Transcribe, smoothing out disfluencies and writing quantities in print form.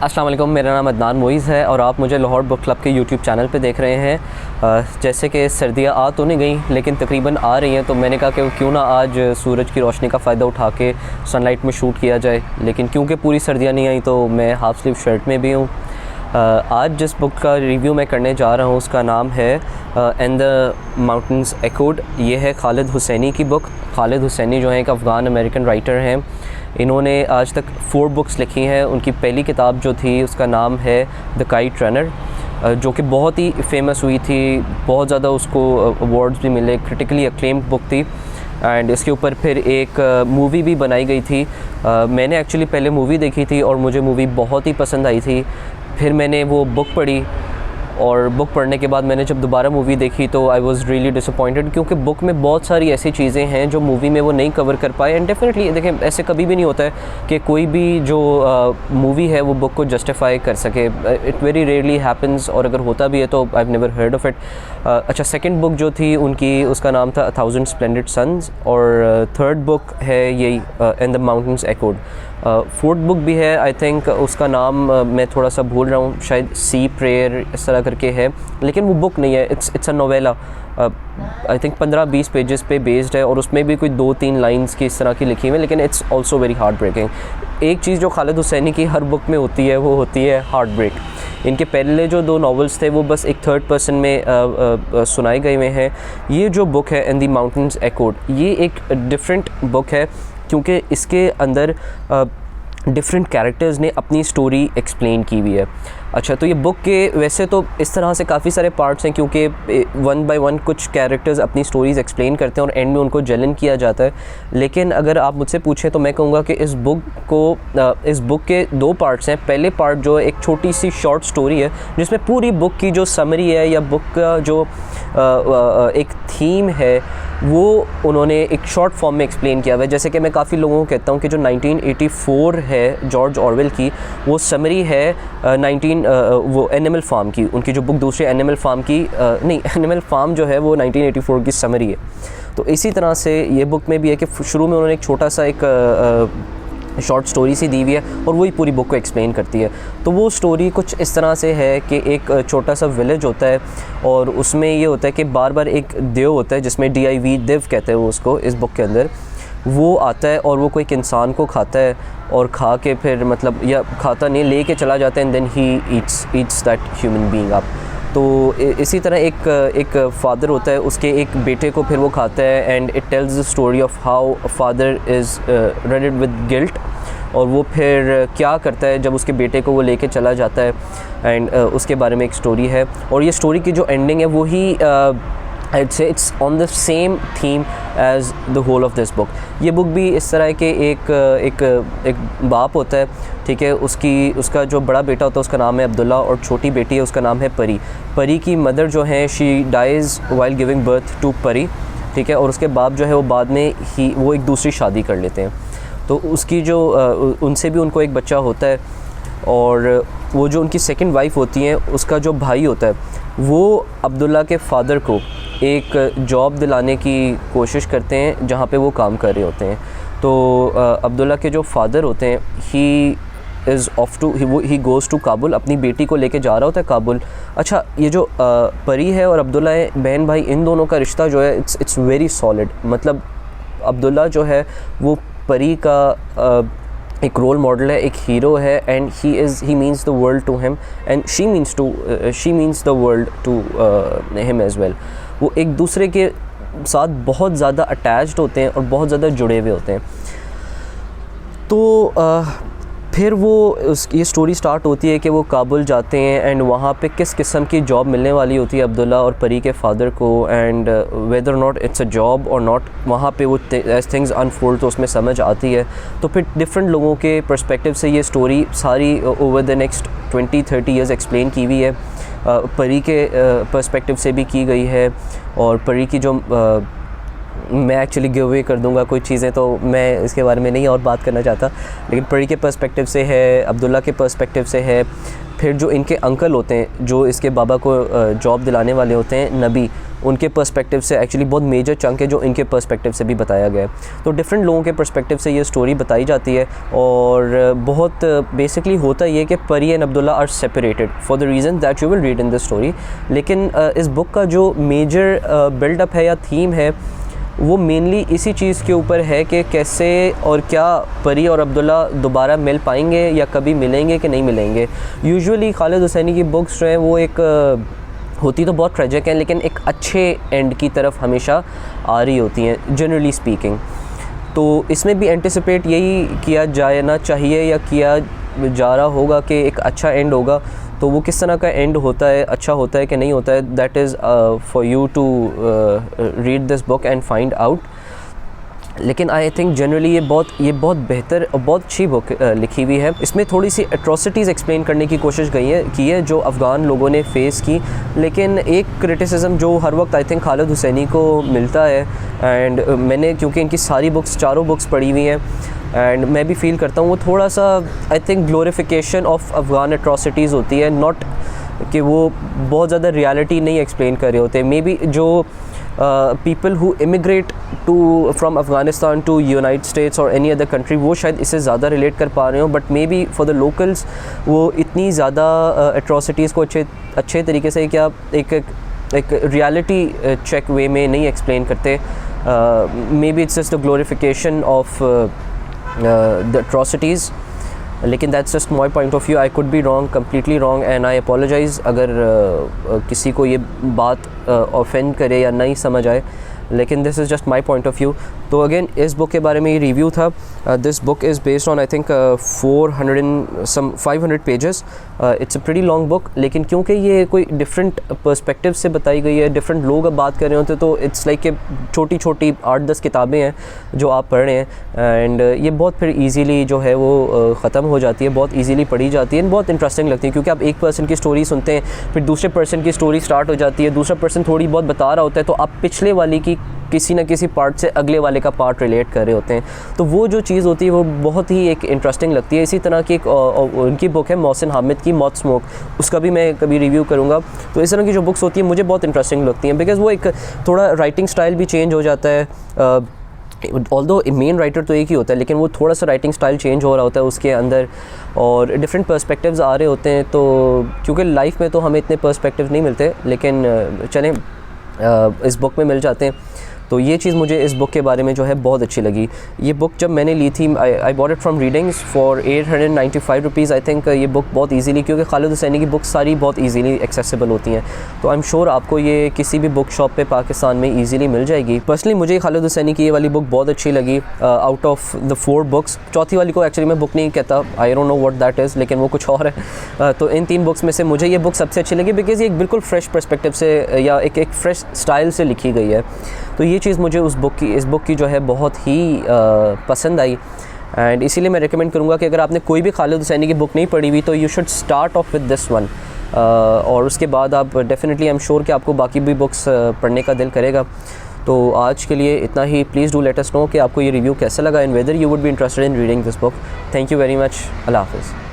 अस्सलाम वालेकुम, मेरा नाम अदनान मोइज़ है और आप मुझे लाहौर बुक क्लब के यूट्यूब चैनल पे देख रहे हैं। जैसे कि सर्दियाँ आ तो नहीं गई लेकिन तकरीबन आ रही हैं, तो मैंने कहा कि क्यों ना आज सूरज की रोशनी का फ़ायदा उठा के सनलाइट में शूट किया जाए। लेकिन क्योंकि पूरी सर्दियाँ नहीं आई तो मैं हाफ़ स्लीव शर्ट में भी हूँ। आज जिस बुक का रिव्यू मैं करने जा रहा हूँ उसका नाम है एंड द माउंटेन्स एकोड। ये है खालिद हुसैनी की बुक। खालिद हुसैनी जो है एक अफ़गान अमेरिकन राइटर हैं। इन्होंने आज तक 4 बुक्स लिखी हैं। उनकी पहली किताब जो थी उसका नाम है द काइट रनर, जो कि बहुत ही फेमस हुई थी, बहुत ज़्यादा उसको अवार्ड्स भी मिले, क्रिटिकली अक्लेम्ड बुक थी। एंड इसके ऊपर फिर एक मूवी भी बनाई गई थी। मैंने एक्चुअली पहले मूवी देखी थी और मुझे मूवी बहुत ही पसंद आई थी। फिर मैंने वो बुक पढ़ी और बुक पढ़ने के बाद मैंने जब दोबारा मूवी देखी तो आई वाज़ रियली डिसअपॉइंटेड, क्योंकि बुक में बहुत सारी ऐसी चीज़ें हैं जो मूवी में वो नहीं कवर कर पाए। एंड डेफिनेटली देखें, ऐसे कभी भी नहीं होता है कि कोई भी जो मूवी है वो बुक को जस्टिफाई कर सके। इट वेरी रेयरली हैपन्स, और अगर होता भी है तो I have never heard of it. अच्छा, सेकंड बुक जो थी उनकी उसका नाम था 1000 स्प्लेंडिड सन्स, और थर्ड बुक है यही and the mountains echoed. Fourth book भी है, आई थिंक उसका नाम मैं थोड़ा सा भूल रहा हूँ, शायद सी प्रेयर इस तरह करके है, लेकिन वो बुक नहीं है, it's a novella. I think 15-20 pages पे बेस्ड है और उसमें भी कोई 2-3 लाइंस की इस तरह की लिखी हुई है, लेकिन it's also very heart breaking. एक चीज़ जो खालिद हुसैनी की हर बुक में होती है वो होती है हार्ट ब्रेक। इनके पहले जो 2 नॉवेल्स थे वो बस एक थर्ड पर्सन में सुनाए गए हुए हैं। ये जो बुक है एंड द माउंटेन्स एकोड, ये एक डिफरेंट बुक है क्योंकि इसके अंदर डिफरेंट कैरेक्टर्स ने अपनी स्टोरी एक्सप्लेन की हुई है। अच्छा, तो ये बुक के वैसे तो इस तरह से काफ़ी सारे पार्ट्स हैं क्योंकि 1 बाय 1 कुछ कैरेक्टर्स अपनी स्टोरीज़ एक्सप्लेन करते हैं और एंड में उनको जलन किया जाता है। लेकिन अगर आप मुझसे पूछें तो मैं कहूँगा कि इस बुक के 2 पार्ट्स हैं। पहले पार्ट जो है एक छोटी सी शॉर्ट स्टोरी है जिसमें पूरी बुक की जो समरी है या बुक का जो एक थीम है वो उन्होंने एक शॉर्ट फॉर्म में एक्सप्लेन किया हुआ है। जैसे कि मैं काफ़ी लोगों को कहता हूँ कि जो 1984 है जॉर्ज ऑरवेल की, वो समरी है वो एनिमल फार्म की। उनकी जो बुक दूसरी एनिमल फार्म की नहीं, एनिमल फार्म जो है वो 1984 की समरी है। तो इसी तरह से ये बुक में भी है कि शुरू में उन्होंने एक छोटा सा एक शॉर्ट स्टोरी सी दी हुई है और वही पूरी बुक को एक्सप्लेन करती है। तो वो स्टोरी कुछ इस तरह से है कि एक छोटा सा विलेज होता है और उसमें ये होता है कि बार बार एक देव होता है जिसमें DIV देव कहते हैं वो उसको इस बुक के अंदर। वो आता है और वो कोई एक इंसान को खाता है और खा के फिर मतलब या खाता नहीं लेके चला जाता है and then he eats that human being up. तो इसी तरह एक फादर होता है, उसके एक बेटे को फिर वो खाता है and it tells the story of how father is raided with guilt, और वो फिर क्या करता है जब उसके बेटे को वो लेके चला जाता है एंड उसके बारे में एक स्टोरी है। और ये स्टोरी की जो एंडिंग है वही I'd say it's on the same theme as the whole of this book। ये बुक भी इस तरह के एक बाप होता है, ठीक है, उसका जो बड़ा बेटा होता है उसका नाम है अब्दुल्ला और छोटी बेटी है उसका नाम है परी। परी की मदर जो है she dies while giving birth to Pari, ठीक है, और उसके बाप जो है वो बाद में ही वो एक दूसरी शादी कर लेते हैं। तो उसकी जो उनसे भी उनको एक बच्चा होता है, और वो जो उनकी सेकंड वाइफ होती हैं उसका जो भाई होता है वो अब्दुल्ला के फ़ादर को एक जॉब दिलाने की कोशिश करते हैं जहाँ पे वो काम कर रहे होते हैं। तो अब्दुल्ला के जो फादर होते हैं ही गोज़ टू काबुल, अपनी बेटी को लेके जा रहा होता है काबुल। अच्छा, ये जो परी है और अब्दुल्ला है बहन भाई, इन दोनों का रिश्ता जो है इट्स वेरी सॉलिड। मतलब अब्दुल्ला जो है वो परी का एक रोल मॉडल है, एक हीरो है, and he means the world to him and she means the world to him as well. वो एक दूसरे के साथ बहुत ज़्यादा अटैच्ड होते हैं और बहुत ज़्यादा जुड़े हुए होते हैं। तो फिर ये स्टोरी स्टार्ट होती है कि वो काबुल जाते हैं एंड वहाँ पे किस किस्म की जॉब मिलने वाली होती है अब्दुल्ला और परी के फादर को, and whether not it's a job और नॉट, वहाँ पे वो एज थिंग्स अनफोल्ड तो उसमें समझ आती है। तो फिर डिफरेंट लोगों के पर्सपेक्टिव से ये स्टोरी सारी over the next 20-30 years explain की हुई है। परी के पर्सपेक्टिव से भी की गई है, और परी की जो मैं एक्चुअली गिव अवे कर दूंगा कोई चीज़ें, तो मैं इसके बारे में नहीं और बात करना चाहता, लेकिन परी के पर्सपेक्टिव से है, अब्दुल्ला के पर्सपेक्टिव से है। फिर जो इनके अंकल होते हैं जो इसके बाबा को जॉब दिलाने वाले होते हैं, नबी, उनके पर्सपेक्टिव से एक्चुअली बहुत मेजर चंक है जो इनके पर्सपेक्टिव से भी बताया गया है। तो डिफरेंट लोगों के पर्सपेक्टिव से ये स्टोरी बताई जाती है और बहुत बेसिकली होता ये कि Pari and Abdullah are separated for the reason that you will read in this story. लेकिन इस बुक का जो मेजर बिल्डअप है या थीम है वो मेनली इसी चीज़ के ऊपर है कि कैसे और क्या परी और अब्दुल्ला दोबारा मिल पाएंगे या कभी मिलेंगे कि नहीं मिलेंगे। यूजुअली खालिद हुसैनी की बुक्स जो हैं वो एक होती तो बहुत ट्रेजिक हैं लेकिन एक अच्छे एंड की तरफ हमेशा आ रही होती हैं जनरली स्पीकिंग। तो इसमें भी एंटिसिपेट यही किया जाना चाहिए या किया जा रहा होगा कि एक अच्छा एंड होगा। तो वो किस तरह का एंड होता है, अच्छा होता है कि नहीं होता है, that is for you to read this book and find out. लेकिन आई थिंक जनरली ये बहुत बेहतर और बहुत अच्छी बुक लिखी हुई है। इसमें थोड़ी सी एट्रोसिटीज़ एक्सप्लेन करने की कोशिश की है जो अफ़गान लोगों ने फ़ेस की। लेकिन एक क्रिटिसिज्म जो हर वक्त आई थिंक खालिद हुसैनी को मिलता है एंड मैंने क्योंकि इनकी सारी बुक्स चारों बुक्स पढ़ी हुई हैं एंड मैं भी फ़ील करता हूँ वो थोड़ा सा I think glorification of Afghan atrocities होती है, नॉट कि वो बहुत ज़्यादा रियलिटी नहीं एक्सप्लेन कर रहे होते। मे बी जो people who immigrate from Afghanistan to United States or any other country वो शायद इससे ज़्यादा रिलेट कर पा रहे हो, but may be for the locals वो इतनी ज़्यादा एट्रोसिटीज़ को अच्छे तरीके से क्या एक रियलिटी चेक वे में नहीं एक्सप्लेन करते। Maybe it's just the glorification of the atrocities. लेकिन that's just my point of view, I could be wrong, completely wrong and I apologise अगर किसी को ये बात ऑफेंड करे या नहीं समझ आए, लेकिन this is just my point of view. तो अगेन इस बुक के बारे में ये रिव्यू था। This book is based on I think 500 pages. It's a pretty long book, लेकिन क्योंकि ये कोई डिफरेंट पर्सपेक्टिव से बताई गई है, डिफरेंट लोग अब बात कर रहे होते तो इट्स लाइक कि छोटी 8-10 किताबें हैं जो आप पढ़ रहे हैं एंड ये बहुत फिर ईज़िली जो है वो ख़त्म हो जाती है, बहुत ईज़िली पढ़ी जाती है, बहुत इंटरेस्टिंग लगती है क्योंकि आप एक पर्सन की स्टोरी सुनते हैं फिर दूसरे पर्सन की स्टोरी स्टार्ट हो जाती है, दूसरा पर्सन थोड़ी बहुत बता रहा होता है तो आप पिछले वाले की किसी न किसी पार्ट से अगले वाले का पार्ट रिलेट कर रहे होते हैं। तो वो जो चीज़ होती है वो बहुत ही एक इंटरेस्टिंग लगती है। इसी तरह की एक उनकी बुक है मोहसिन हामिद की मौत स्मोक, उसका भी मैं कभी रिव्यू करूँगा। तो इस तरह की जो बुक्स होती हैं मुझे बहुत इंटरेस्टिंग लगती हैं बिकॉज़ वो एक थोड़ा राइटिंग स्टाइल भी चेंज हो जाता है। ऑल्दो मेन राइटर तो एक ही होता है लेकिन वो थोड़ा सा राइटिंग स्टाइल चेंज हो रहा होता है उसके अंदर और डिफरेंट पर्सपेक्टिव्स आ रहे होते हैं। तो क्योंकि लाइफ में तो हमें इतने पर्सपेक्टिव नहीं मिलते, लेकिन चलें इस बुक में मिल जाते हैं। तो ये चीज़ मुझे इस बुक के बारे में जो है बहुत अच्छी लगी। ये बुक जब मैंने ली थी I bought it from readings for 895 rupees. I think ये बुक बहुत इजीली, क्योंकि खालिद हुसैनी की बुक्स सारी बहुत इजीली एक्सेसिबल होती हैं, तो आई एम श्योर आपको ये किसी भी बुक शॉप पे पाकिस्तान में इजीली मिल जाएगी। पर्सनली मुझे खालिद हुसैनी की ये वाली बुक बहुत अच्छी लगी। आउट ऑफ द 4 बुक्स, चौथी वाली को एक्चुअली मैं बुक नहीं कहता, I don't know what that is, लेकिन वो कुछ और है। तो इन 3 बुक्स में से मुझे ये बुक सबसे अच्छी लगी बिकॉज़ ये एक बिल्कुल फ्रेश पर्सपेक्टिव से या एक फ्रेश स्टाइल से लिखी गई है। तो ये चीज़ मुझे इस बुक की जो है बहुत ही पसंद आई एंड इसीलिए मैं रिकमेंड करूँगा कि अगर आपने कोई भी खालिद हुसैनी की बुक नहीं पढ़ी हुई तो you should start of with this one और उसके बाद आप डेफिनेटली आई एम श्योर कि आपको बाकी भी बुक्स पढ़ने का दिल करेगा। तो आज के लिए इतना ही। Please do let us know कि आपको ये रिव्यू कैसा लगा and whether you would be interested in reading this book. Thank you very much. अल्लाह हाफ़िज़।